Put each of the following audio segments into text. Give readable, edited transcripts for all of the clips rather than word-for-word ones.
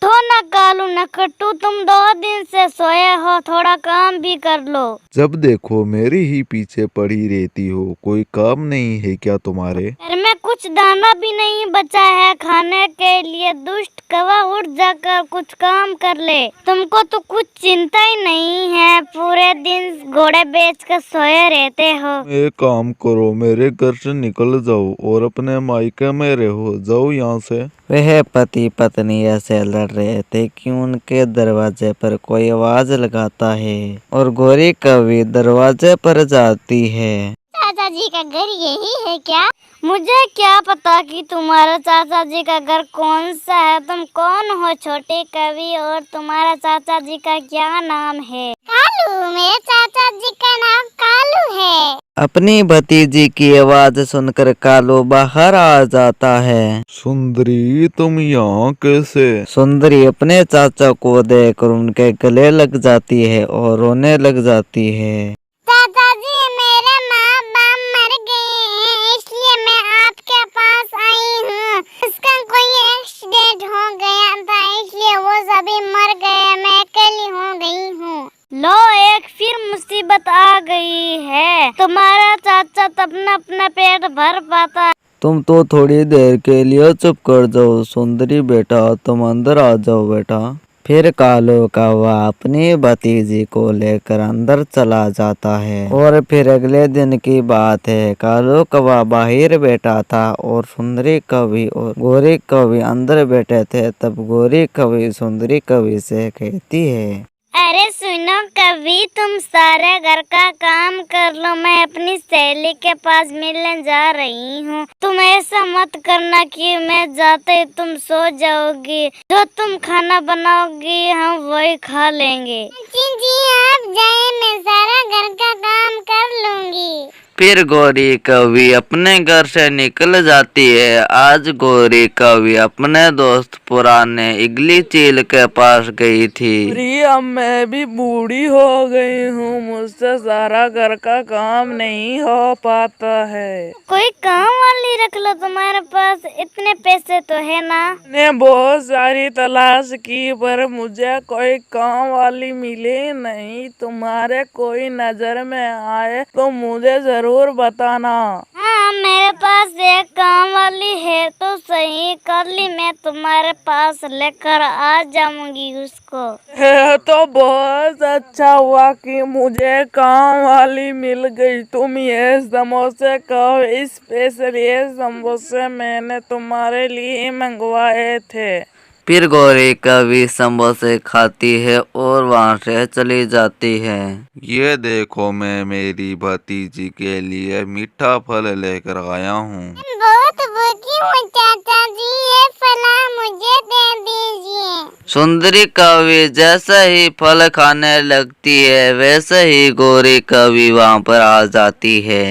उठो ना कालू नकट्टू, तुम 2 दिन से सोए हो, थोड़ा काम भी कर लो। जब देखो मेरे ही पीछे पड़ी रहती हो, कोई काम नहीं है क्या तुम्हारे? घर में कुछ दाना भी नहीं बचा है खाने के लिए। दुष्ट कौवा, उठ जाकर कुछ काम कर ले। तुमको तो कुछ चिंता ही नहीं है, पूरे दिन घोड़े बेचकर सोए रहते हो। एक काम करो, मेरे घर से निकल जाओ और अपने मायके में रहो, जाओ यहाँ से। वह पति पत्नी ऐसे लड़ रहे थे कि उनके दरवाजे पर कोई आवाज लगाता है और गौरी कवि दरवाजे पर जाती है। चाचा जी का घर यही है क्या? मुझे क्या पता कि तुम्हारा चाचा जी का घर कौन सा है। तुम कौन हो छोटे कवि, और तुम्हारा चाचा जी का क्या नाम है? कालू, मेरे चाचा जी का नाम कालू है। अपनी भतीजी की आवाज सुनकर कालू बाहर आ जाता है। सुंदरी, तुम यहाँ कैसे? सुंदरी अपने चाचा को देखकर उनके गले लग जाती है और रोने लग जाती है। चाचा जी, मेरे माँ बाप मर गए हैं, इसलिए मैं आपके पास आई हूँ। उसका कोई एक्सीडेंट हो गया था, इसलिए वो सभी मर गए, मैं अकेली हो गई हूँ। लो, एक फिर मुसीबत आ गई है। तुम्हारा चाचा तब न अपना पेट भर पाता। तुम तो थोड़ी देर के लिए चुप कर जाओ। सुंदरी बेटा, तुम अंदर आ जाओ बेटा। फिर कालू कौवा अपनी भतीजी को लेकर अंदर चला जाता है। और फिर अगले दिन की बात है, कालू कौवा बाहर बैठा था और सुंदरी कवि और गौरी कवि अंदर बैठे थे। तब गौरी कवि सुंदरी कवि से कहती है, अरे सुनो कवि, तुम सारे घर का काम कर लो, मैं अपनी सहेली के पास मिलने जा रही हूँ। तुम ऐसा मत करना कि मैं जाते ही तुम सो जाओगी। जो तुम खाना बनाओगी हम वही खा लेंगे। जी आप जाए, मैं सारा घर का काम कर लूंगी। फिर गौरी कवि अपने घर से निकल जाती है। आज गौरी कवि अपने दोस्त पुराने इगली चील के पास गई थी। अब मैं भी बूढ़ी हो गई हूँ, मुझसे सारा घर का काम नहीं हो पाता है। कोई काम वाली रख लो, तुम्हारे पास इतने पैसे तो है ना? मैंने बहुत सारी तलाश की पर मुझे कोई काम वाली मिली नहीं। तुम्हारे कोई नजर में आए तो मुझे जरूर बताना। हाँ, मेरे पास एक काम वाली है तो सही, कर ली मैं तुम्हारे पास लेकर आ जाऊंगी उसको। है तो बहुत अच्छा हुआ कि मुझे काम वाली मिल गई। तुम ये समोसे खाओ, स्पेशल ये समोसे मैंने तुम्हारे लिए मंगवाए थे। फिर गौरी कवि समोसे खाती है और वहाँ से चली जाती है। ये देखो, मैं मेरी भतीजी के लिए मीठा फल लेकर आया हूँ। बहुत भूखी हूँ चाचा जी, ये फल मुझे दे दीजिए। सुंदरी कवि जैसे ही फल खाने लगती है वैसे ही गौरी कवि वहाँ पर आ जाती है।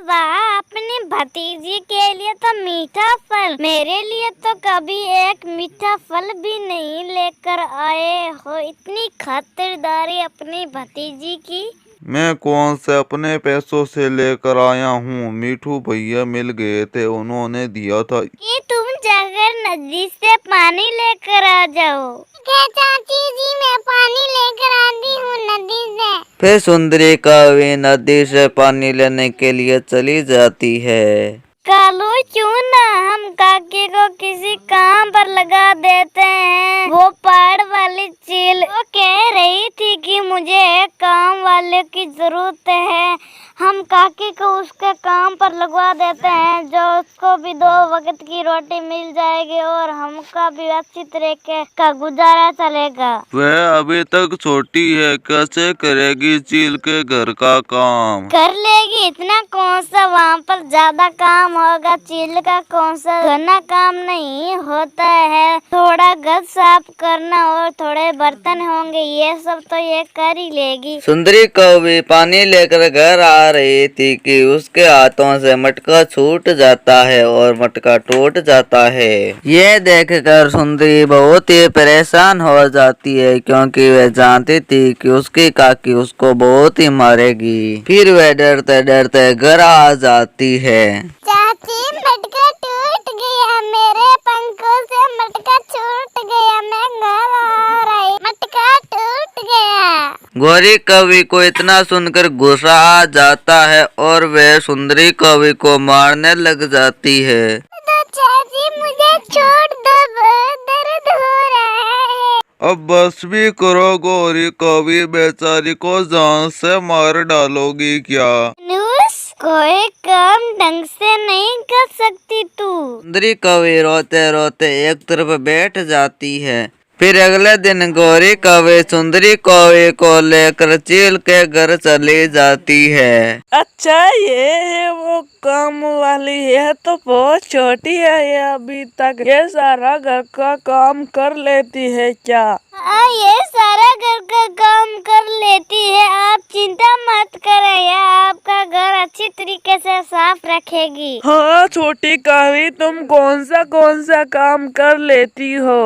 वाह, अपनी भतीजी के लिए तो मीठा फल, मेरे लिए तो कभी एक मीठा फल भी नहीं लेकर आए हो। इतनी खातिरदारी अपनी भतीजी की। मैं कौन से अपने पैसों से लेकर आया हूँ, मीठू भैया मिल गए थे, उन्होंने दिया था। कि तुम जाकर नदी से पानी लेकर आ जाओ। क्या चाची जी, मैं पानी लेकर आती हूँ नदी से। फिर सुंदरी कवि नदी से पानी लेने के लिए चली जाती है। कालू, क्यों ना हम काकी को किसी काम पर लगा देते हैं। वो पहाड़ वाली चील वो कह रही थी कि मुझे एक काम वाले की जरूरत है। हम काकी को उसके काम पर लगवा देते हैं, जो उसको भी 2 वक्त की रोटी मिल जाएगी और हमका भी अच्छी तरीके का गुजारा चलेगा। वह अभी तक छोटी है, कैसे करेगी चील के घर का काम? कर लेगी, इतना कौन सा वहाँ पर ज्यादा काम होगा। चील का कौन सा घना काम नहीं होता है। थोड़ा घर साफ करना और थोड़े बर्तन होंगे, ये सब तो ये कर ही लेगी। सुंदरी कवि पानी लेकर घर आ रही थी कि उसके हाथों से मटका छूट जाता है और मटका टूट जाता है। ये देखकर सुंदरी बहुत ही परेशान हो जाती है, क्योंकि वह जानती थी कि उसकी काकी उसको बहुत ही मारेगी। फिर वह डरते डरते घर आ जाती है। चाची, मटका टूट गया, मेरे पंखों से मटका छूट गया, मैं गौरी कवि को इतना सुनकर गुस्सा आ जाता है और वह सुंदरी कवि को मारने लग जाती है। चाची मुझे छोड़ दो, बहुत दर्द हो रहा है। अब बस भी करो गौरी कवि, बेचारी को जान से मार डालोगी क्या? कोई काम ढंग से नहीं कर सकती तू। सुंदरी कवि रोते रोते एक तरफ बैठ जाती है। फिर अगले दिन गौरी कवि सुंदरी कवि को लेकर चील के घर चली जाती है। अच्छा ये है वो काम वाली, है तो बहुत छोटी है, ये अभी तक ये सारा घर का काम कर लेती है क्या? हाँ, ये सारा घर का काम कर लेती है, आप चिंता मत करें, यह आपका घर अच्छी तरीके से साफ रखेगी। हाँ छोटी कवि, तुम कौन सा काम कर लेती हो?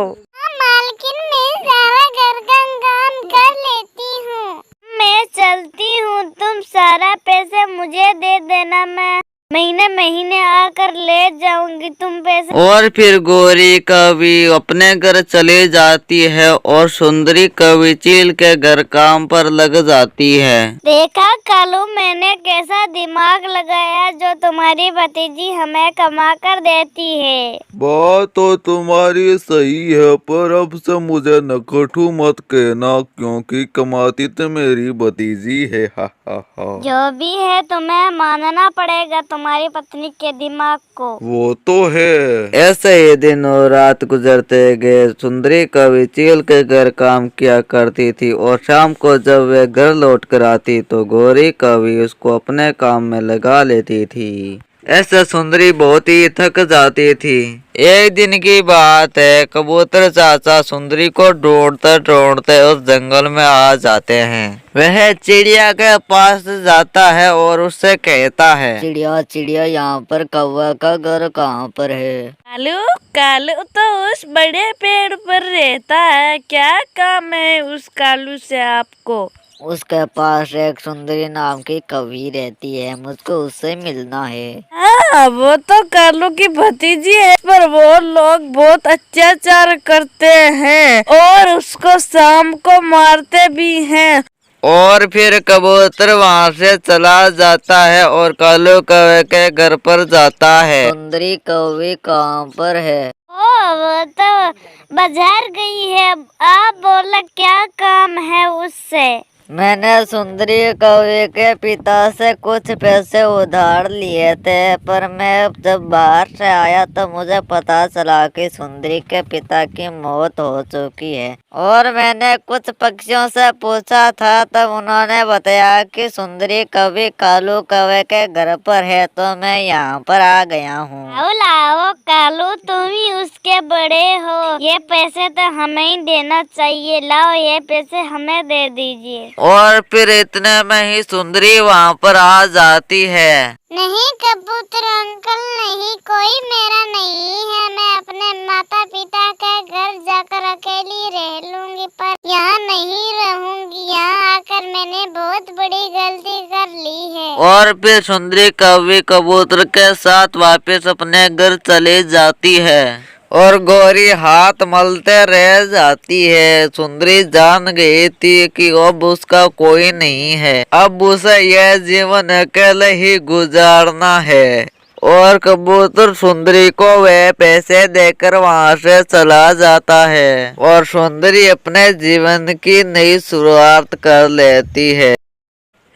मालकिन, मैं सारा घर का काम कर लेती हूँ। मैं चलती हूँ, तुम सारा पैसे मुझे दे देना, मैं महीने महीने आकर ले जाऊंगी तुम पैसे। और फिर गौरी कवि अपने घर चली जाती है और सुंदरी कवि चील के घर काम पर लग जाती है। देखा कालू, मैंने कैसा दिमाग लगाया जो तुम्हारी भतीजी हमें कमा कर देती है। बात तो तुम्हारी सही है, पर अब से मुझे नखटू मत कहना, क्योंकि कमाती तो मेरी भतीजी है। हा हा हा। जो भी है तुम्हें मानना पड़ेगा तुम्हारी पत्नी के दिमाग को। वो तो है। ऐसे ही दिन और रात गुजरते गए। सुंदरी कवि चील के घर काम किया करती थी और शाम को जब वह घर लौट कर आती तो गौरी कवि उसको अपने काम में लगा लेती थी। ऐसे सुंदरी बहुत ही थक जाती थी। एक दिन की बात है, कबूतर चाचा सुंदरी को ढूंढते ढूंढते उस जंगल में आ जाते हैं। वह चिड़िया के पास जाता है और उससे कहता है, चिड़िया चिड़िया, यहाँ पर कौवा का घर कहाँ पर है? कालू कालू तो उस बड़े पेड़ पर रहता है, क्या काम है उस कालू से आपको? उसके पास एक सुंदरी नाम की कवि रहती है, मुझको उससे मिलना है। हाँ, वो तो कालू की भतीजी है, पर वो लोग बहुत अत्याचार करते हैं और उसको शाम को मारते भी हैं। और फिर कबूतर वहाँ से चला जाता है और कालू कौवे के घर पर जाता है। सुंदरी कौवे कहाँ पर है? वो तो बाजार गई है, आप बोला क्या काम है उससे? मैंने सुंदरी कौवे के पिता से कुछ पैसे उधार लिए थे, पर मैं जब बाहर से आया तो मुझे पता चला कि सुंदरी के पिता की मौत हो चुकी है। और मैंने कुछ पक्षियों से पूछा था, तब उन्होंने बताया कि सुंदरी कवि कालू कौवे के घर पर है, तो मैं यहाँ पर आ गया हूँ। लाओ कालू, तुम ही उसके बड़े हो, ये पैसे तो हमें ही देना चाहिए, लाओ ये पैसे हमें दे दीजिए। और फिर इतने में ही सुंदरी वहाँ पर आ जाती है। नहीं कबूतर अंकल, नहीं, कोई मेरा नहीं है, मैं अपने माता पिता के घर जाकर अकेली रह लूंगी, पर यहाँ नहीं रहूंगी, यहाँ आकर मैंने बहुत बड़ी गलती कर ली है। और फिर सुंदरी कवि कबूतर के साथ वापस अपने घर चली जाती है और गौरी हाथ मलते रह जाती है। सुंदरी जान गई थी कि अब उसका कोई नहीं है, अब उसे यह जीवन अकेले ही गुजारना है। और कबूतर सुंदरी को वह पैसे देकर वहाँ से चला जाता है और सुंदरी अपने जीवन की नई शुरुआत कर लेती है।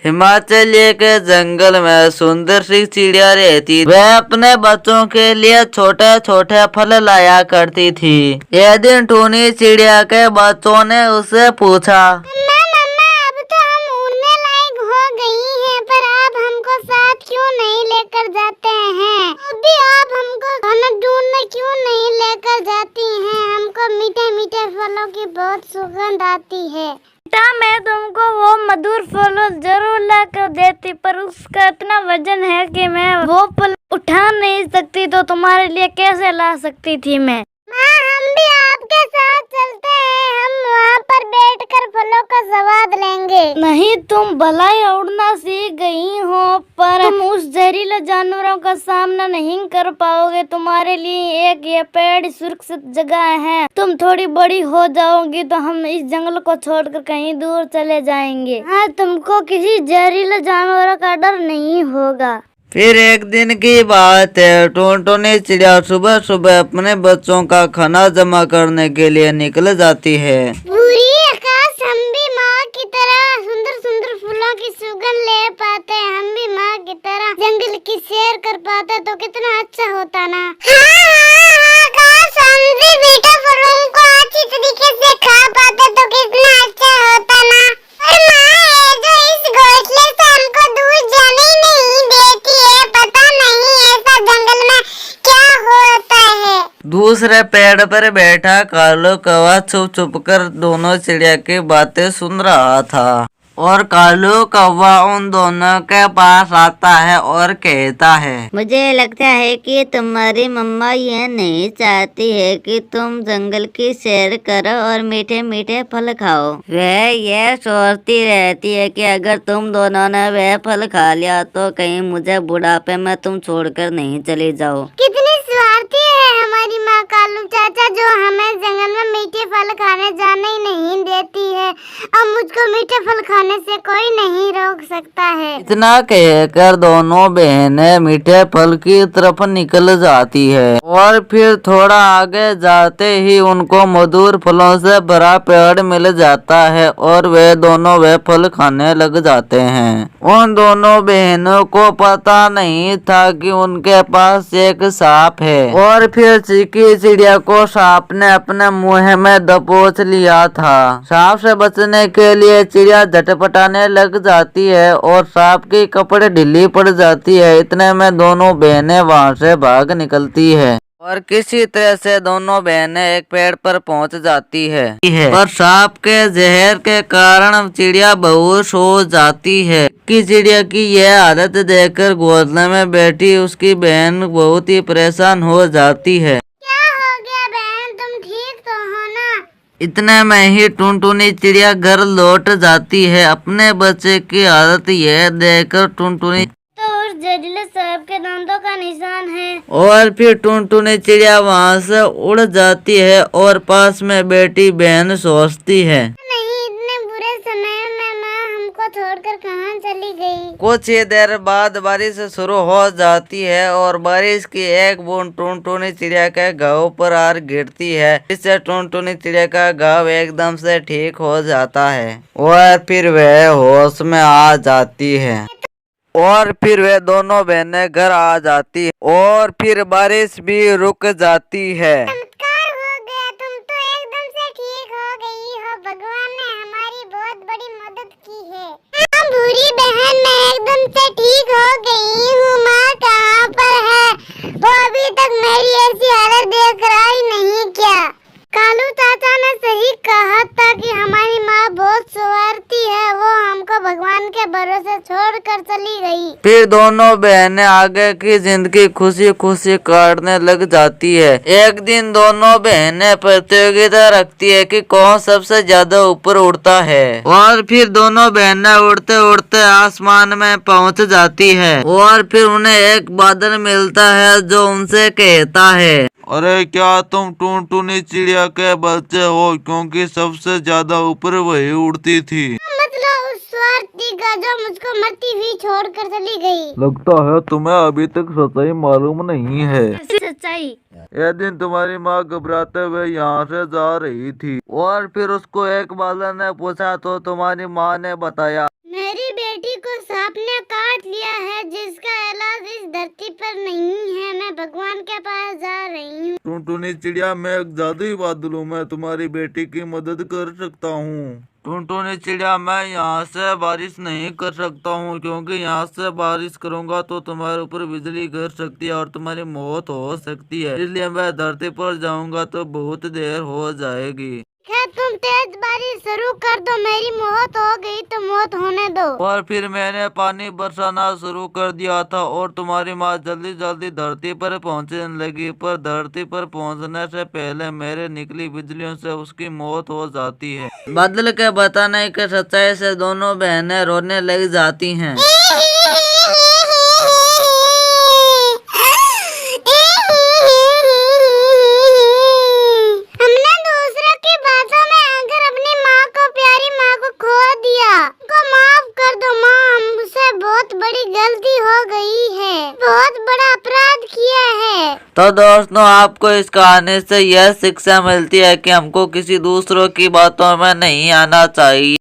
हिमाचल के जंगल में सुंदर सी चिड़िया रहती। वह अपने बच्चों के लिए छोटे छोटे फल लाया करती थी। एक दिन टूनी चिड़िया के बच्चों ने उससे पूछा, मम्मा, अब तो हम उड़ने लायक हो गई हैं, पर आप हमको साथ क्यों नहीं लेकर जाते हैं? अभी आप हमको खाना ढूंढने क्यों नहीं लेकर जाती हैं? हमको मीठे मीठे फलों की बहुत सुगंध आती है। मैं तुमको वो मधुर फल जरूर ला कर देती, पर उसका इतना वजन है कि मैं वो फल उठा नहीं सकती, तो तुम्हारे लिए कैसे ला सकती थी मैं? माँ, हम भी आपके साथ चलते हैं, हम वहाँ पर बैठकर फलों का स्वाद लेंगे। नहीं, तुम भलाई उड़ना सीख गई हो, पर तुम उस जहरीले जानवरों का सामना नहीं कर पाओगे। तुम्हारे लिए एक ये पेड़ सुरक्षित जगह है। तुम थोड़ी बड़ी हो जाओगी तो हम इस जंगल को छोड़कर कहीं दूर चले जाएंगे। हाँ, तुमको किसी जहरीले जानवरों का डर नहीं होगा। फिर एक दिन की बात है, टुनटुनी चिड़िया सुबह सुबह अपने बच्चों का खाना जमा करने के लिए निकल जाती है। पूरी आकाश, हम भी माँ की तरह सुंदर सुंदर फूलों की सुगंध ले पाते। हम भी माँ की तरह जंगल की सैर कर पाते तो कितना अच्छा होता ना। आकाश, हम भी मीठे फलों को अच्छी तरीके से खा पाते तो कितना अच्छा होता ना। और माँ जो इस घोंसले से हमको दूर जाने ही नहीं देती है, पता नहीं ऐसा जंगल में क्या होता है। दूसरे पेड़ पर बैठा कालू कौवा छुप छुप कर दोनों चिड़िया की बातें सुन रहा था। और कालू कौवा उन दोनों के पास आता है और कहता है, मुझे लगता है कि तुम्हारी मम्मा ये नहीं चाहती है कि तुम जंगल की सैर करो और मीठे मीठे फल खाओ। वह ये सोचती रहती है कि अगर तुम दोनों ने वह फल खा लिया तो कहीं मुझे बुढ़ापे में तुम छोड़कर नहीं चली जाओ। कितनी स्वार्थी है हमारी माँ कालू चाचा, जो हमें जंगल में मीठे फल खाने जाने ही नहीं देती है। अब मुझको मीठे फल खाने से कोई नहीं रोक सकता है। इतना कहकर दोनों बहनें मीठे फल की तरफ निकल जाती है। और फिर थोड़ा आगे जाते ही उनको मधुर फलों से भरा पेड़ मिल जाता है और वे दोनों वे फल खाने लग जाते हैं। उन दोनों बहनों को पता नहीं था कि उनके पास एक सांप है। और फिर चिकी चिड़िया को सांप ने अपने मुंह में दबोच लिया था। सांप से बचने के लिए चिड़िया झटपटाने लग जाती है और सांप की कपड़े ढीली पड़ जाती है। इतने में दोनों बहनें वहां से भाग निकलती है और किसी तरह से दोनों बहनें एक पेड़ पर पहुंच जाती है। पर सांप के जहर के कारण चिड़िया बेहोश हो जाती है। कि चिड़िया की यह आदत देखकर घोंसले में बैठी उसकी बहन बहुत ही परेशान हो जाती है। क्या हो गया बहन, तुम ठीक तो हो ना? इतने में ही टुनटुनी चिड़िया घर लौट जाती है। अपने बच्चे की हालत यह देखकर टुनटुनी तो उस जहरीले सांप के दांतों का निशान है। और फिर टुनटुनी चिड़िया वहां से उड़ जाती है और पास में बैठी बहन सोचती है, नहीं, इतने बुरे समय में माँ हमको छोड़कर कहाँ चली गई। कुछ ही देर बाद बारिश शुरू हो जाती है और बारिश की एक बूंद टुनटुनी चिड़िया के घाव पर आ गिरती है, जिससे टुनटुनी चिड़िया का घाव एकदम से ठीक हो जाता है और फिर वह होश में आ जाती है। और फिर वे दोनों बहनें घर आ जाती है और फिर बारिश भी रुक जाती है। चमत्कार हो गया, तुम तो एकदम से ठीक हो गई हो। भगवान ने हमारी बहुत बड़ी मदद की है। हाँ बुरी बहन, मैं एकदम से ठीक हो गई हूँ। माँ कहाँ पर है? वो अभी तक मेरी ऐसी हालत देख रहा ही नहीं क्या? कालू चाचा ने सही कहा था कि हमारी माँ बहुत स्वार्थी है। वो हमको भगवान के भरोसे छोड़कर चली गई। फिर दोनों बहनें आगे की जिंदगी खुशी खुशी काटने लग जाती है। एक दिन दोनों बहनें प्रतियोगिता रखती है कि कौन सबसे ज्यादा ऊपर उड़ता है। और फिर दोनों बहनें उड़ते उड़ते आसमान में पहुंच जाती है और फिर उन्हें एक बादल मिलता है जो उनसे कहता है, अरे क्या तुम टुनटुनी चिड़िया के बच्चे हो? क्योंकि सबसे ज्यादा ऊपर वही उड़ती थी। मतलब उस स्वार्थी का जो मुझको मरती हुई छोड़कर चली गई। लगता है तुम्हें अभी तक सच्चाई मालूम नहीं है। सच्चाई? एक दिन तुम्हारी माँ घबराते हुए यहाँ से जा रही थी और फिर उसको एक बादल ने पूछा तो तुम्हारी माँ ने बताया, मेरी बेटी को सांप ने काट लिया है, जिसका इलाज इस धरती पर नहीं है। मैं भगवान के पास जा रही हूँ। टुनटुनी चिड़िया, मैं एक जादुई बादल हूँ, मैं तुम्हारी बेटी की मदद कर सकता हूँ। टुनटुनी चिड़िया, मैं यहाँ से बारिश नहीं कर सकता हूँ, क्योंकि यहाँ से बारिश करूँगा तो तुम्हारे ऊपर बिजली गिर सकती है और तुम्हारी मौत हो सकती है, इसलिए मैं धरती पर जाऊँगा तो बहुत देर हो जाएगी। क्या तुम तेज बारिश शुरू कर दो, मेरी मौत हो गई तो मौत होने दो। और फिर मैंने पानी बरसाना शुरू कर दिया था और तुम्हारी माँ जल्दी जल्दी धरती पर पहुंचने लगी, पर धरती पर पहुंचने से पहले मेरे निकली बिजलियों से उसकी मौत हो जाती है। बादल के बताने की सच्चाई से दोनों बहनें रोने लग जाती हैं। हमने दूसरों की बातों में आकर अपनी माँ को, प्यारी माँ को खो दिया। को माफ कर दो माँ, हमसे बहुत बड़ी गलती हो गई है, बहुत बड़ा अपराध किया है। तो दोस्तों, आपको इस कहानी से यह शिक्षा मिलती है कि हमको किसी दूसरों की बातों में नहीं आना चाहिए।